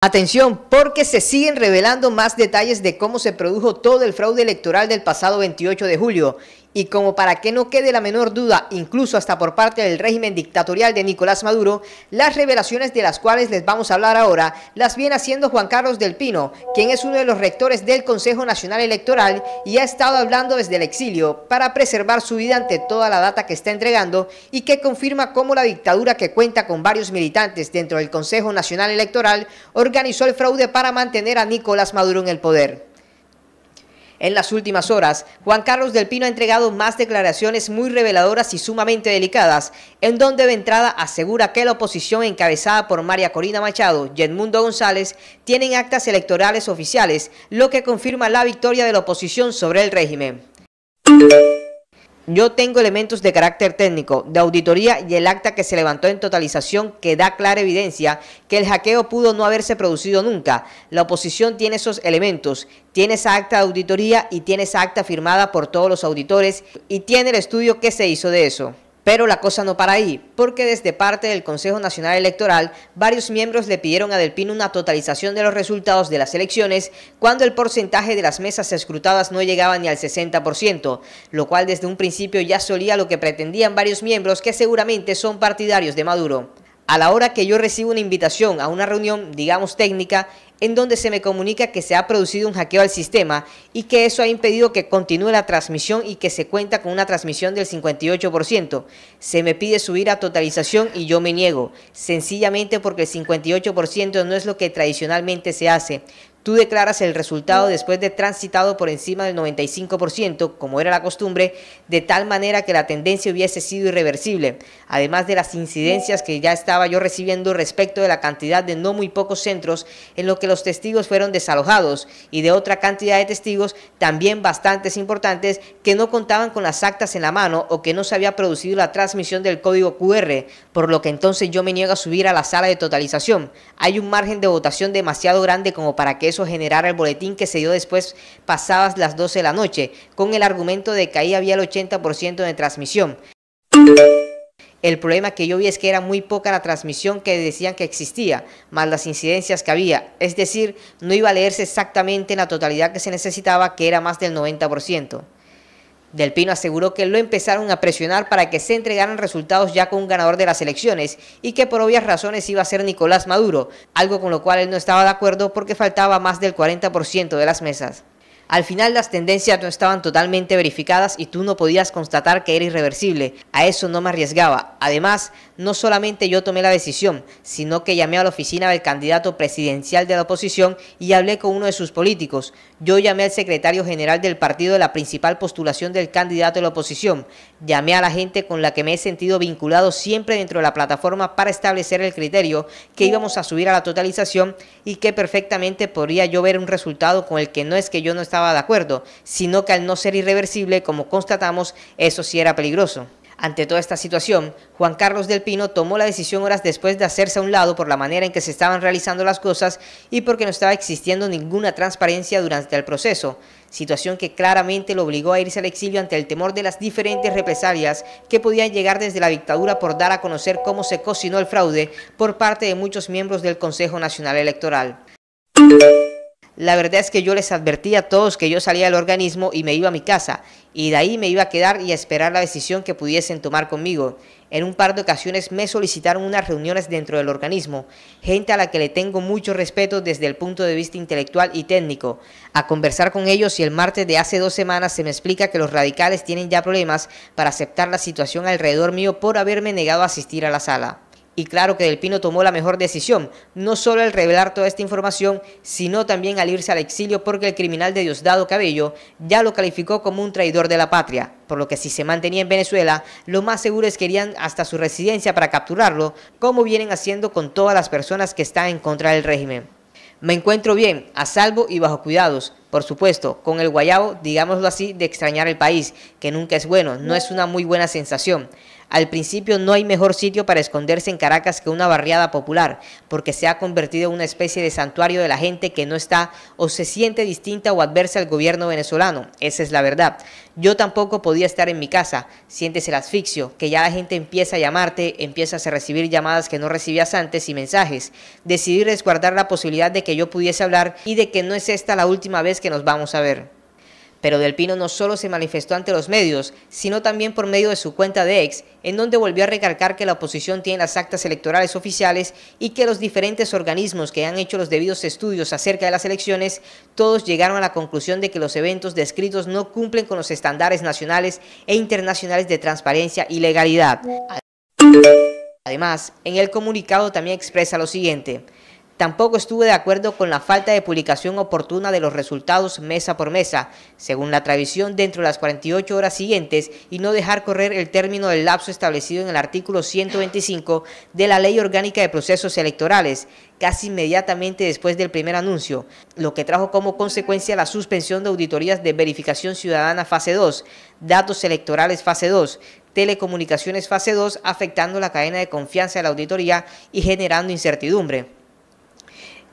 Atención, porque se siguen revelando más detalles de cómo se produjo todo el fraude electoral del pasado 28 de julio. Y como para que no quede la menor duda, incluso hasta por parte del régimen dictatorial de Nicolás Maduro, las revelaciones de las cuales les vamos a hablar ahora las viene haciendo Juan Carlos del Pino, quien es uno de los rectores del Consejo Nacional Electoral y ha estado hablando desde el exilio para preservar su vida ante toda la data que está entregando y que confirma cómo la dictadura, que cuenta con varios militantes dentro del Consejo Nacional Electoral, organizó el fraude para mantener a Nicolás Maduro en el poder. En las últimas horas, Juan Carlos del Pino ha entregado más declaraciones muy reveladoras y sumamente delicadas, en donde de entrada asegura que la oposición encabezada por María Corina Machado y Edmundo González tienen actas electorales oficiales, lo que confirma la victoria de la oposición sobre el régimen. Yo tengo elementos de carácter técnico, de auditoría y el acta que se levantó en totalización que da clara evidencia que el hackeo pudo no haberse producido nunca. La oposición tiene esos elementos, tiene esa acta de auditoría y tiene esa acta firmada por todos los auditores y tiene el estudio que se hizo de eso. Pero la cosa no para ahí, porque desde parte del Consejo Nacional Electoral, varios miembros le pidieron a Del Pino una totalización de los resultados de las elecciones cuando el porcentaje de las mesas escrutadas no llegaba ni al 60%, lo cual desde un principio ya solía lo que pretendían varios miembros que seguramente son partidarios de Maduro. A la hora que yo recibo una invitación a una reunión, digamos técnica, en donde se me comunica que se ha producido un hackeo al sistema y que eso ha impedido que continúe la transmisión y que se cuenta con una transmisión del 58%. Se me pide subir a totalización y yo me niego, sencillamente porque el 58% no es lo que tradicionalmente se hace. Tú declaras el resultado después de transitado por encima del 95%, como era la costumbre, de tal manera que la tendencia hubiese sido irreversible, además de las incidencias que ya estaba yo recibiendo respecto de la cantidad de no muy pocos centros en los que los testigos fueron desalojados y de otra cantidad de testigos también bastantes importantes que no contaban con las actas en la mano o que no se había producido la transmisión del código QR, por lo que entonces yo me niego a subir a la sala de totalización. Hay un margen de votación demasiado grande como para que eso generara el boletín que se dio después pasadas las 12 de la noche, con el argumento de que ahí había el 80% de transmisión. El problema que yo vi es que era muy poca la transmisión que decían que existía, más las incidencias que había, es decir, no iba a leerse exactamente en la totalidad que se necesitaba, que era más del 90%. Del Pino aseguró que lo empezaron a presionar para que se entregaran resultados ya con un ganador de las elecciones y que por obvias razones iba a ser Nicolás Maduro, algo con lo cual él no estaba de acuerdo porque faltaba más del 40% de las mesas. Al final las tendencias no estaban totalmente verificadas y tú no podías constatar que era irreversible. A eso no me arriesgaba. Además, no solamente yo tomé la decisión, sino que llamé a la oficina del candidato presidencial de la oposición y hablé con uno de sus políticos. Yo llamé al secretario general del partido de la principal postulación del candidato de la oposición. Llamé a la gente con la que me he sentido vinculado siempre dentro de la plataforma para establecer el criterio que íbamos a subir a la totalización y que perfectamente podría yo ver un resultado con el que no es que yo no estaba de acuerdo, sino que al no ser irreversible, como constatamos, eso sí era peligroso. Ante toda esta situación, Juan Carlos del Pino tomó la decisión horas después de hacerse a un lado por la manera en que se estaban realizando las cosas y porque no estaba existiendo ninguna transparencia durante el proceso, situación que claramente lo obligó a irse al exilio ante el temor de las diferentes represalias que podían llegar desde la dictadura por dar a conocer cómo se cocinó el fraude por parte de muchos miembros del Consejo Nacional Electoral. La verdad es que yo les advertí a todos que yo salía del organismo y me iba a mi casa, y de ahí me iba a quedar y a esperar la decisión que pudiesen tomar conmigo. En un par de ocasiones me solicitaron unas reuniones dentro del organismo, gente a la que le tengo mucho respeto desde el punto de vista intelectual y técnico, a conversar con ellos y el martes de hace 2 semanas se me explica que los radicales tienen ya problemas para aceptar la situación alrededor mío por haberme negado a asistir a la sala. Y claro que Del Pino tomó la mejor decisión, no solo al revelar toda esta información, sino también al irse al exilio porque el criminal de Diosdado Cabello ya lo calificó como un traidor de la patria, por lo que si se mantenía en Venezuela, lo más seguro es que irían hasta su residencia para capturarlo, como vienen haciendo con todas las personas que están en contra del régimen. Me encuentro bien, a salvo y bajo cuidados, por supuesto, con el guayabo, digámoslo así, de extrañar el país, que nunca es bueno, no es una muy buena sensación. Al principio no hay mejor sitio para esconderse en Caracas que una barriada popular, porque se ha convertido en una especie de santuario de la gente que no está o se siente distinta o adversa al gobierno venezolano. Esa es la verdad. Yo tampoco podía estar en mi casa. Sientes el asfixio, que ya la gente empieza a llamarte, empiezas a recibir llamadas que no recibías antes y mensajes. Decidí resguardar la posibilidad de que yo pudiese hablar y de que no es esta la última vez que nos vamos a ver. Pero Del Pino no solo se manifestó ante los medios, sino también por medio de su cuenta de X, en donde volvió a recalcar que la oposición tiene las actas electorales oficiales y que los diferentes organismos que han hecho los debidos estudios acerca de las elecciones, todos llegaron a la conclusión de que los eventos descritos no cumplen con los estándares nacionales e internacionales de transparencia y legalidad. Además, en el comunicado también expresa lo siguiente: tampoco estuve de acuerdo con la falta de publicación oportuna de los resultados mesa por mesa, según la tradición dentro de las 48 horas siguientes y no dejar correr el término del lapso establecido en el artículo 125 de la Ley Orgánica de Procesos Electorales, casi inmediatamente después del primer anuncio, lo que trajo como consecuencia la suspensión de auditorías de verificación ciudadana fase 2, datos electorales fase 2, telecomunicaciones fase 2, afectando la cadena de confianza de la auditoría y generando incertidumbre.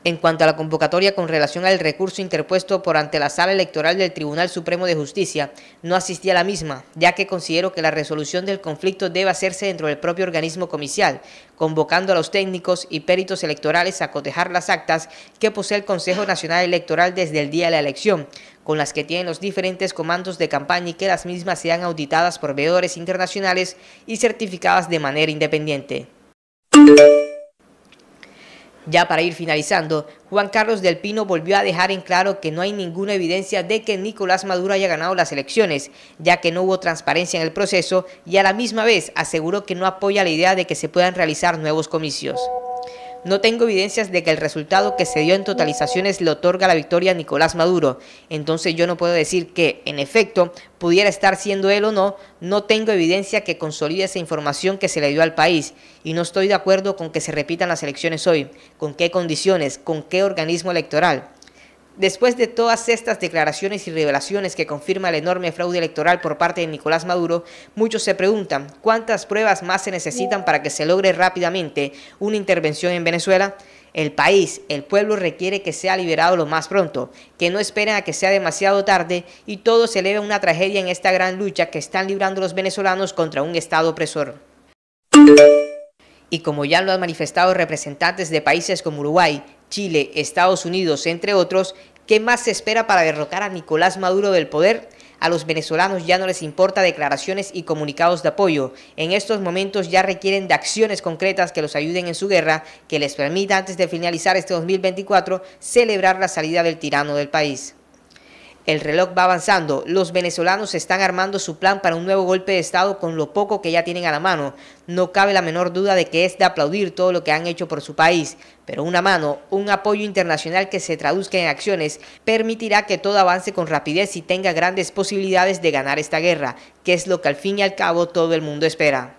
En cuanto a la convocatoria con relación al recurso interpuesto por ante la Sala Electoral del Tribunal Supremo de Justicia, no asistí a la misma, ya que considero que la resolución del conflicto debe hacerse dentro del propio organismo comicial, convocando a los técnicos y peritos electorales a cotejar las actas que posee el Consejo Nacional Electoral desde el día de la elección, con las que tienen los diferentes comandos de campaña y que las mismas sean auditadas por veedores internacionales y certificadas de manera independiente. Ya para ir finalizando, Juan Carlos Del Pino volvió a dejar en claro que no hay ninguna evidencia de que Nicolás Maduro haya ganado las elecciones, ya que no hubo transparencia en el proceso, y a la misma vez aseguró que no apoya la idea de que se puedan realizar nuevos comicios. No tengo evidencias de que el resultado que se dio en totalizaciones le otorga la victoria a Nicolás Maduro, entonces yo no puedo decir que, en efecto, pudiera estar siendo él o no. No tengo evidencia que consolide esa información que se le dio al país, y no estoy de acuerdo con que se repitan las elecciones hoy. ¿Con qué condiciones? ¿Con qué organismo electoral? Después de todas estas declaraciones y revelaciones que confirma el enorme fraude electoral por parte de Nicolás Maduro, muchos se preguntan ¿cuántas pruebas más se necesitan para que se logre rápidamente una intervención en Venezuela? El país, el pueblo requiere que sea liberado lo más pronto, que no esperen a que sea demasiado tarde y todo se eleve a una tragedia en esta gran lucha que están librando los venezolanos contra un Estado opresor. Y como ya lo han manifestado representantes de países como Uruguay, Chile, Estados Unidos, entre otros, ¿qué más se espera para derrocar a Nicolás Maduro del poder? A los venezolanos ya no les importa declaraciones y comunicados de apoyo. En estos momentos ya requieren de acciones concretas que los ayuden en su guerra, que les permita antes de finalizar este 2024 celebrar la salida del tirano del país. El reloj va avanzando, los venezolanos están armando su plan para un nuevo golpe de Estado con lo poco que ya tienen a la mano. No cabe la menor duda de que es de aplaudir todo lo que han hecho por su país, pero una mano, un apoyo internacional que se traduzca en acciones, permitirá que todo avance con rapidez y tenga grandes posibilidades de ganar esta guerra, que es lo que al fin y al cabo todo el mundo espera.